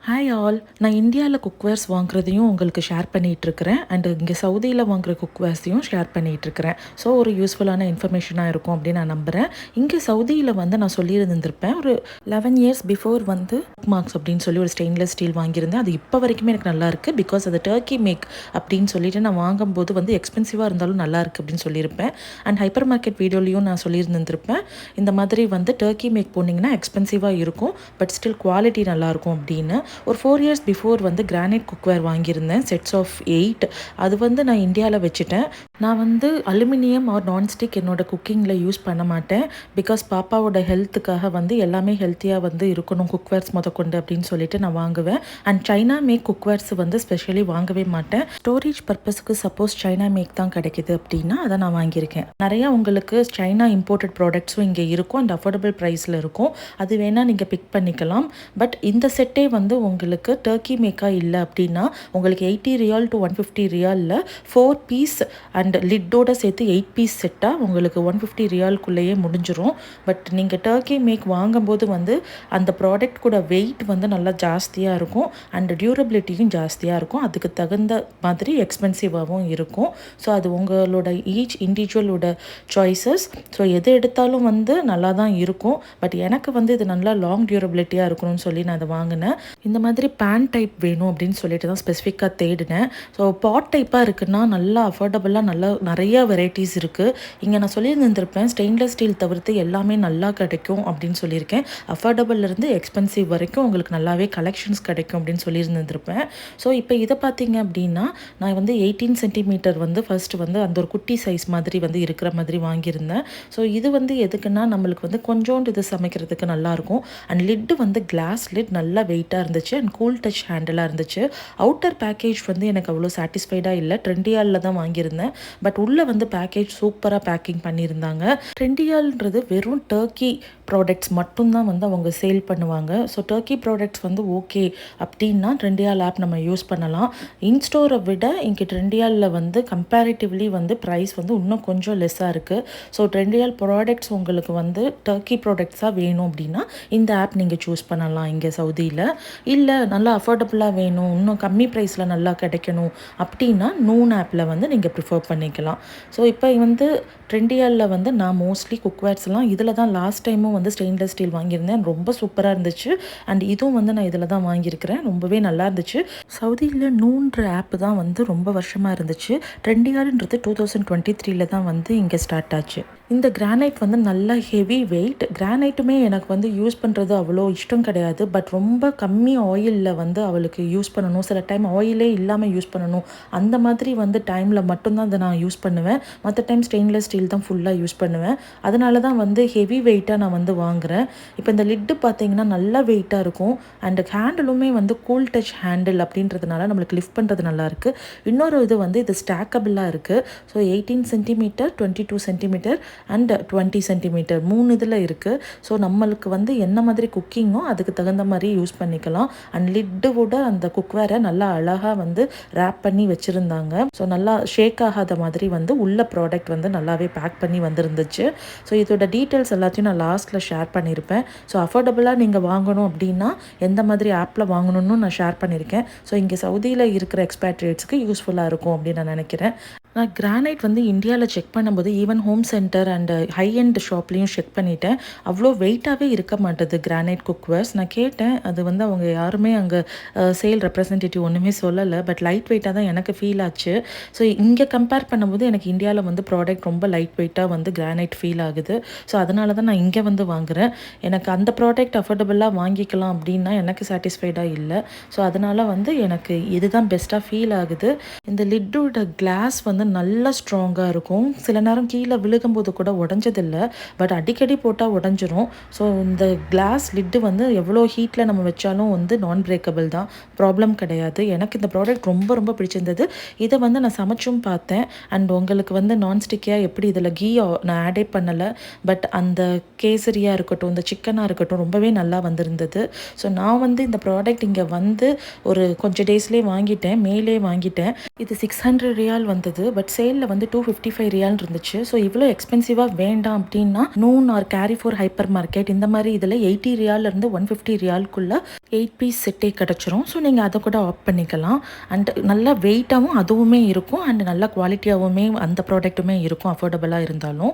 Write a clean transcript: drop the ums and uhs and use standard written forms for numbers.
Hi all. நான் இந்தியாவில் cookwares வாங்குறதையும் உங்களுக்கு ஷேர் பண்ணிகிட்ருக்கிறேன் அண்டு இங்கே சவுதியில் வாங்குகிற குக்வேர்ஸையும் ஷேர் பண்ணிகிட்ருக்கிறேன். ஸோ ஒரு யூஸ்ஃபுல்லான இன்ஃபர்மேஷனாக இருக்கும் அப்படின்னு நான் நம்புகிறேன். இங்கே சவுதியில் வந்து நான் சொல்லியிருந்திருப்பேன் ஒரு 11 இயர்ஸ் பிஃபோர் வந்து மார்க்ஸ் அப்படின்னு சொல்லி ஒரு ஸ்டெயின்லெஸ் ஸ்டீல் வாங்கியிருந்தேன். அது இப்போ வரைக்குமே எனக்கு நல்லாயிருக்கு. பிகாஸ் அது டர்க்கி மேக் அப்படின்னு சொல்லிட்டு நான் வாங்கும்போது வந்து எக்ஸ்பென்சிவாக இருந்தாலும் நல்லாயிருக்கு அப்படின்னு சொல்லியிருப்பேன். அண்ட் ஹைப்பர் மார்க்கெட் வீடியோலையும் நான் சொல்லியிருந்திருப்பேன் இந்த மாதிரி வந்து டர்க்கி மேக் போனீங்கன்னா எக்ஸ்பென்சிவாக இருக்கும் பட் ஸ்டில் குவாலிட்டி நல்லாயிருக்கும் அப்படின்னு. ஒரு 4 இயர்ஸ் பிஃபோர் வந்து கிரானைட் குக்வேர் வாங்கியிருந்தேன், செட்ஸ் ஆஃப் 8. அது வந்து நான் இந்தியாவில் வச்சுட்டேன். நான் வந்து அலுமினியம் ஆர் நான்ஸ்டிக் என்னோட குக்கிங்கில் யூஸ் பண்ண மாட்டேன். பிகாஸ் பாப்பாவோட ஹெல்த்துக்காக வந்து எல்லாமே ஹெல்த்தியாக வந்து இருக்கணும் குக்வேர்ஸ் முதற்கொண்டு அப்படின்னு சொல்லிட்டு நான் வாங்குவேன். அண்ட் சைனா மேக் குக்வேர்ஸ் வந்து ஸ்பெஷலி வாங்கவே மாட்டேன். ஸ்டோரேஜ் பர்பஸ்க்கு சப்போஸ் சைனா மேக் தான் கிடைக்கிது அப்படின்னா அதை நான் வாங்கியிருக்கேன். நிறையா உங்களுக்கு சைனா இம்போர்ட்டட் ப்ராடக்ட்ஸும் இங்கே இருக்கும் அண்ட் அஃபோர்டபுள் ப்ரைஸில் இருக்கும். அது வேணால் நீங்கள் பிக் பண்ணிக்கலாம். பட் இந்த செட்டே வந்து உங்களுக்கு டர்க்கி மேக்காக இல்லை அப்படின்னா உங்களுக்கு 80 ரியால் டு 150 ரியாலில் 4 பீஸ் அண்ட் லிட்டோட சேர்த்து 8 பீஸ் செட்டாக உங்களுக்கு 150 ரியால்குள்ளேயே முடிஞ்சிடும். பட் நீங்கள் டர்க்கி மேக் வாங்கும்போது வந்து அந்த ப்ராடக்ட் கூட வெயிட் வந்து நல்லா ஜாஸ்தியாக இருக்கும் அண்ட் டியூரபிலிட்டியும் ஜாஸ்தியாக இருக்கும். அதுக்கு தகுந்த மாதிரி எக்ஸ்பென்சிவாகவும் இருக்கும். ஸோ அது உங்களோட ஈச் இண்டிவிஜுவலோட சாய்ஸஸ். ஸோ எது எடுத்தாலும் வந்து நல்லா தான் இருக்கும். பட் எனக்கு வந்து இது நல்லா லாங் டியூரபிலிட்டியாக இருக்கணும்னு சொல்லி நான் அதை வாங்கினேன். இந்த மாதிரி பேன் டைப் வேணும் அப்படின்னு சொல்லிட்டு தான் ஸ்பெசிஃபிக்காக தேடினேன். ஸோ பாட் டைப்பாக இருக்குன்னா நல்லா அஃபோர்டபுளாக நல்லா நிறையா வெரைட்டிஸ் இருக்குது. இங்கே நான் சொல்லியிருந்திருப்பேன் ஸ்டெயின்லெஸ் ஸ்டீல் தவிர்த்து எல்லாமே நல்லா கிடைக்கும் அப்படின்னு சொல்லியிருக்கேன். அஃபோர்டபுள்லேருந்து எக்ஸ்பென்சிவ் வரைக்கும் உங்களுக்கு நல்லாவே கலெக்ஷன்ஸ் கிடைக்கும் அப்படின்னு சொல்லியிருந்திருப்பேன். ஸோ இப்போ இதை பார்த்தீங்க அப்படின்னா நான் வந்து 18 சென்டிமீட்டர் வந்து ஃபர்ஸ்ட் வந்து அந்த ஒரு குட்டி சைஸ் மாதிரி வந்து இருக்கிற மாதிரி வாங்கியிருந்தேன். ஸோ இது வந்து எதுக்குன்னா நம்மளுக்கு வந்து கொஞ்சோண்டு இது சமைக்கிறதுக்கு நல்லாயிருக்கும். அண்ட் லிட்டு வந்து கிளாஸ் லிட் நல்லா வெயிட்டாக இருந்துச்சு அண்ட் கூல் டச் ஹேண்டலாக இருந்துச்சு. அவுட்டர் பேக்கேஜ் வந்து எனக்கு அவ்வளோ சாட்டிஸ்ஃபைடாக இல்லை. ட்ரெண்டியாலில் தான் வாங்கியிருந்தேன். பட் உள்ளே வந்து பேக்கேஜ் சூப்பராக பேக்கிங் பண்ணியிருந்தாங்க. ட்ரெண்டியால்ன்றது வெறும் டர்க்கி ப்ராடக்ட்ஸ் மட்டும்தான் வந்து அவங்க சேல் பண்ணுவாங்க. ஸோ டர்க்கி ப்ராடக்ட்ஸ் வந்து ஓகே அப்படின்னா ட்ரெண்டியால் ஆப் நம்ம யூஸ் பண்ணலாம். இன்ஸ்டோரை விட இங்கே ட்ரெண்டியாலில் வந்து கம்பேரிட்டிவ்லி வந்து ப்ரைஸ் வந்து இன்னும் கொஞ்சம் லெஸ்ஸாக இருக்குது. ஸோ ட்ரெண்டியால் ப்ராடக்ட்ஸ் உங்களுக்கு வந்து டர்க்கி ப்ராடக்ட்ஸாக வேணும் அப்படின்னா இந்த ஆப் நீங்கள் சூஸ் பண்ணலாம் இங்கே சவுதியில். இல்லை நல்லா அஃபோர்டபுளாக வேணும் இன்னும் கம்மி ப்ரைஸில் நல்லா கிடைக்கணும் அப்படின்னா நூன் ஆப்பில் வந்து நீங்கள் ப்ரிஃபர் பண்ணிக்கலாம். ஸோ இப்போ வந்து ட்ரெண்டியாலில் வந்து நான் மோஸ்ட்லி குக்வேர்ஸ்லாம் இதில் தான் லாஸ்ட் டைமும் வந்து ஸ்டெயின்லெஸ் ஸ்டீல் வாங்கியிருந்தேன். ரொம்ப சூப்பராக இருந்துச்சு. அண்ட் இதுவும் வந்து நான் இதில் தான் வாங்கியிருக்கிறேன். ரொம்பவே நல்லா இருந்துச்சு. சவுதியில் நூன்ற ஆப் தான் வந்து ரொம்ப வருஷமாக இருந்துச்சு. ட்ரெண்டியால்ன்றது 2023 தான் வந்து இங்கே ஸ்டார்ட் ஆச்சு. இந்த கிரானைட் வந்து நல்லா ஹெவி வெயிட். கிரானைட்டுமே எனக்கு வந்து யூஸ் பண்ணுறது அவ்வளோ இஷ்டம் கிடையாது. பட் ரொம்ப கம்மி ஆயிலில் வந்து அவளுக்கு யூஸ் பண்ணணும். சில டைம் ஆயிலே இல்லாமல் யூஸ் பண்ணணும். அந்த மாதிரி வந்து டைமில் மட்டும்தான் அதை நான் யூஸ் பண்ணுவேன். மற்ற டைம் ஸ்டெயின்லெஸ் ஸ்டீல் தான் ஃபுல்லாக யூஸ் பண்ணுவேன். அதனால தான் வந்து ஹெவி வெயிட்டாக நான் வந்து வாங்குகிறேன். இப்போ இந்த லிட்டு பார்த்தீங்கன்னா நல்லா வெயிட்டாக இருக்கும். அண்ட் ஹேண்டிலுமே வந்து கூல் டச் ஹேண்டில் அப்படின்றதுனால நம்மளுக்கு லிஃப்ட் பண்ணுறது நல்லாயிருக்கு. இன்னொரு இது வந்து இது ஸ்டாக்கபிளாக இருக்குது. So 18 centimetre 22 centimetre and 20 centimetre 3 இதில் இருக்குது. ஸோ நம்மளுக்கு வந்து என்ன மாதிரி குக்கிங்கோ அதுக்கு தகுந்த மாதிரி யூஸ் பண்ணிக்கலாம். அண்ட் லிட்டோட அந்த குக்வேரை நல்லா அழகாக வந்து ரேப் பண்ணி வச்சுருந்தாங்க. ஸோ நல்லா ஷேக் ஆகாத மாதிரி வந்து உள்ள ப்ராடக்ட் வந்து நல்லாவே பேக் பண்ணி வந்துருந்துச்சு. ஸோ இதோட டீட்டெயில்ஸ் எல்லாத்தையும் நான் லாஸ்ட்டில் ஷேர் பண்ணியிருப்பேன். ஸோ அஃபோர்டபுளாக நீங்கள் வாங்கணும் அப்படின்னா எந்த மாதிரி ஆப்பில் வாங்கணும்னு நான் ஷேர் பண்ணியிருக்கேன். ஸோ இங்கே சவுதியில் இருக்கிற எக்ஸ்பேட்ரியேட்ஸ்க்கு யூஸ்ஃபுல்லாக இருக்கும் அப்படின்னு நான் நினைக்கிறேன். நான் கிரானைட் வந்து இந்தியாவில் செக் பண்ணும்போது even home centre and high end ஷாப்லேயும் செக் பண்ணிட்டேன். அவ்வளோ வெயிட்டாகவே இருக்க மாட்டேது கிரானைட் குக்வேர்ஸ். நான் கேட்டேன், அது வந்து அவங்க யாருமே அங்கே சேல் ரெப்ரசன்டேட்டிவ் ஒன்றுமே சொல்லலை. பட் லைட் வெயிட்டாக தான் எனக்கு ஃபீல் ஆச்சு. ஸோ இங்கே கம்பேர் பண்ணும்போது எனக்கு இந்தியாவில் வந்து ப்ராடக்ட் ரொம்ப லைட் வெயிட்டாக வந்து கிரானைட் ஃபீல் ஆகுது. ஸோ அதனால தான் நான் இங்கே வந்து வாங்குகிறேன். எனக்கு அந்த ப்ராடக்ட் அஃபோர்டபுளாக வாங்கிக்கலாம் அப்படின்னா எனக்கு சாட்டிஸ்ஃபைடாக இல்லை. ஸோ அதனால் வந்து எனக்கு இதுதான் பெஸ்ட்டாக ஃபீல் ஆகுது. இந்த லிட்டோட கிளாஸ் வந்து நல்லா ஸ்ட்ராங்காக இருக்கும். சில நேரம் கீழே விழுகும்போது கூட உடஞ்சதில்லை. பட் அடிக்கடி போட்டால் உடஞ்சிரும். ஸோ இந்த கிளாஸ் லிட்டு வந்து எவ்வளோ ஹீட்டில் நம்ம வச்சாலும் வந்து நான் பிரேக்கபிள் தான், ப்ராப்ளம் கிடையாது. எனக்கு இந்த ப்ராடக்ட் ரொம்ப ரொம்ப பிடிச்சிருந்தது. இதை வந்து நான் சமைச்சும் பார்த்தேன். அண்ட் உங்களுக்கு வந்து நான்ஸ்டிக்கியாக எப்படி இதில் கீ நான் ஆடே பண்ணலை. பட் அந்த கேசரியாக இருக்கட்டும் இந்த சிக்கனாக இருக்கட்டும் ரொம்பவே நல்லா வந்திருந்தது. ஸோ நான் வந்து இந்த ப்ராடக்ட் இங்கே வந்து ஒரு கொஞ்சம் டேஸ்லேயே வாங்கிட்டேன். மேலே வாங்கிட்டேன். இது 600 ரியால் வந்தது. பட் சேலில் வந்து 255 ரியால் இருந்துச்சு. ஸோ இவ்வளோ எக்ஸ்பென்சிவ் எக்ஸ்பென்சிவாக வேண்டாம் அப்படின்னா Noon or Carrefour hypermarket இந்த மாதிரி இதில் 80 ரியாலிருந்து 150 ரியாலுக்குள்ளே 8 பீஸ் செட்டே கிடச்சிரும். ஸோ நீங்கள் அதை கூட ஆப்ட் பண்ணிக்கலாம். அண்ட் நல்லா வெயிட்டாகவும் அதுவுமே இருக்கும் அண்ட் நல்ல குவாலிட்டியாகவுமே அந்த ப்ராடக்ட்டுமே இருக்கும், அஃபோர்டபுளாக இருந்தாலும்.